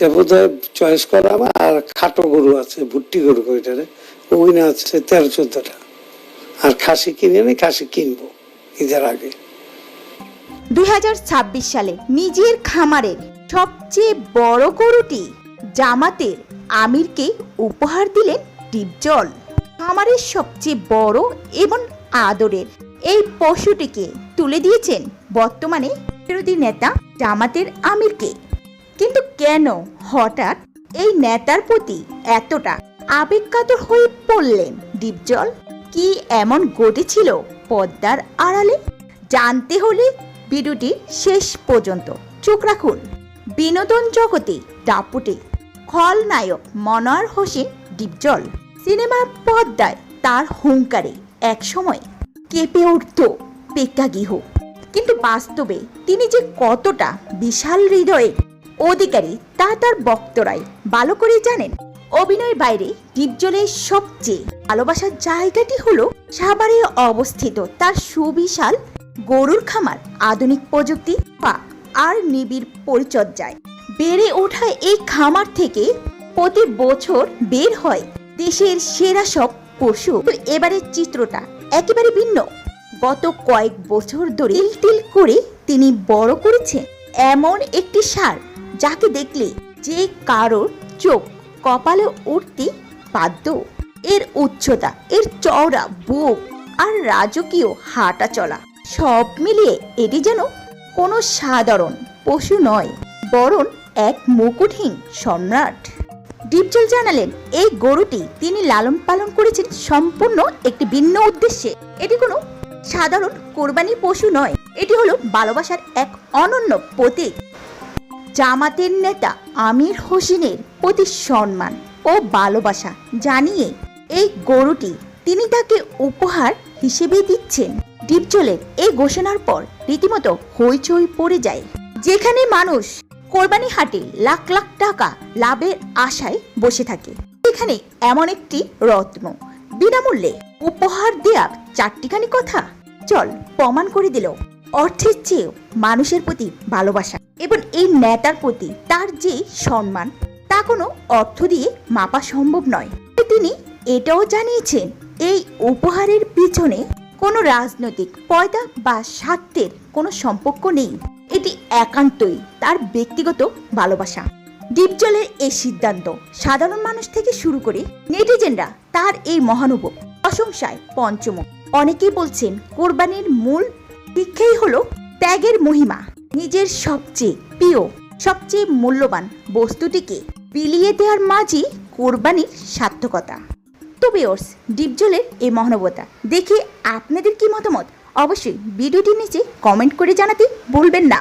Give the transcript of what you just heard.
বোধহয় চয়েস করা আমার। আর খাটো গরু আছে, ভুট্টি গরু ওইটারে, ওইখানে আছে 13-14টা। আর খাসি কিনে নি, খাসি কিনবো ঈদের আগে। 2026 সালে নিজের খামারের সবচেয়ে বড় গরুটি জামাতের আমিরকে উপহার দিলেন ডিপজল। খামারের সবচেয়ে বড় এবং আদরের এই পশুটিকে তুলে দিয়েছেন বর্তমানে বিরোধী নেতা জামাতের আমিরকে। কিন্তু কেন হঠাৎ এই নেতার প্রতি এতটা আবেগকাতর হয়ে পড়লেন ডিপজল? কি এমন ঘটেছিল পর্দার আড়ালে? জানতে হলে ভিডিওটি শেষ পর্যন্ত চোখ রাখুন। বিনোদন জগতে দাপুটে খলনায়ক মনোয়ার হোসেন ডিপজল সিনেমার পর্দায় তার হুঙ্কারে একসময় কেঁপে উঠত প্রেক্ষাগৃহ। কিন্তু বাস্তবে তিনি যে কতটা বিশাল হৃদয়ের অধিকারী তা তার ভক্তরাই ভালো করে জানেন। অভিনয়ের বাইরে ডিপজলের সবচেয়ে ভালোবাসার জায়গাটি হলো সাভারে অবস্থিত তার সুবিশাল গরুর খামার। আধুনিক প্রযুক্তি আর নিবিড় পরিচর্যায় বেড়ে ওঠা এই খামার থেকে প্রতি বছর বের হয় দেশের সেরা সব পশু। এবারের চিত্রটা একেবারে ভিন্ন। গত কয়েক বছর ধরে তিল করে তিনি বড় করেছেন এমন একটি ষাঁড় যাকে দেখলে যে কারোর চোখ কপালে উঠতে বাধ্য। এর উচ্চতা, এর চওড়া বুক আর রাজকীয় হাঁটা চলা সব মিলিয়ে এটি যেন কোনো সাধারণ পশু নয়, বরং এক মুকুটহীন সম্রাট। ডিপজল জানালেন এই গরুটি তিনি লালন পালন করেছেন সম্পূর্ণ একটি ভিন্ন উদ্দেশ্যে। এটি কোনো সাধারণ কোরবানি পশু নয়, এটি হলো ভালোবাসার এক অনন্য প্রতীক। জামাতের নেতা আমির হোসেনের প্রতি সম্মান ও ভালোবাসা জানিয়ে এই গরুটি তিনি তাকে উপহার হিসেবে দিচ্ছেন। ডিপজলের এই ঘোষণার পর রীতিমতো হইচই পড়ে যায়। যেখানে মানুষ কোরবানি হাটে লাখ লাখ টাকা লাভের আশায় বসে থাকে, এখানে এমন একটি রত্ন বিনামূল্যে উপহার দেওয়ার চারটিখানি কথা চল প্রমাণ করে দিল অর্থের চেয়েও মানুষের প্রতি ভালোবাসা এবং এই নেতার প্রতি তার যে সম্মান তা কোনো অর্থ দিয়ে মাপা সম্ভব নয়। তিনি এটাও জানিয়েছেন এই উপহারের পিছনে কোনো রাজনৈতিক পয়দা বা স্বার্থের কোনো সম্পর্ক নেই, এটি একান্তই তার ব্যক্তিগত ভালোবাসা। ডিপজলের এই সিদ্ধান্ত সাধারণ মানুষ থেকে শুরু করে নেটিজেনরা তার এই মহানুভব প্রশংসায় পঞ্চমুখ। অনেকেই বলছেন কোরবানির মূল শিক্ষাই হলো ত্যাগের মহিমা, নিজের সবচেয়ে প্রিয় সবচেয়ে মূল্যবান বস্তুটিকে বিলিয়ে দেওয়ার মাঝে কোরবানির সার্থকতা। তো ভিউয়ার্স, ডিপজলের এই মহানুভবতা দেখে আপনাদের কি মতামত অবশ্যই ভিডিওটির নিচে কমেন্ট করে জানাতে ভুলবেন না।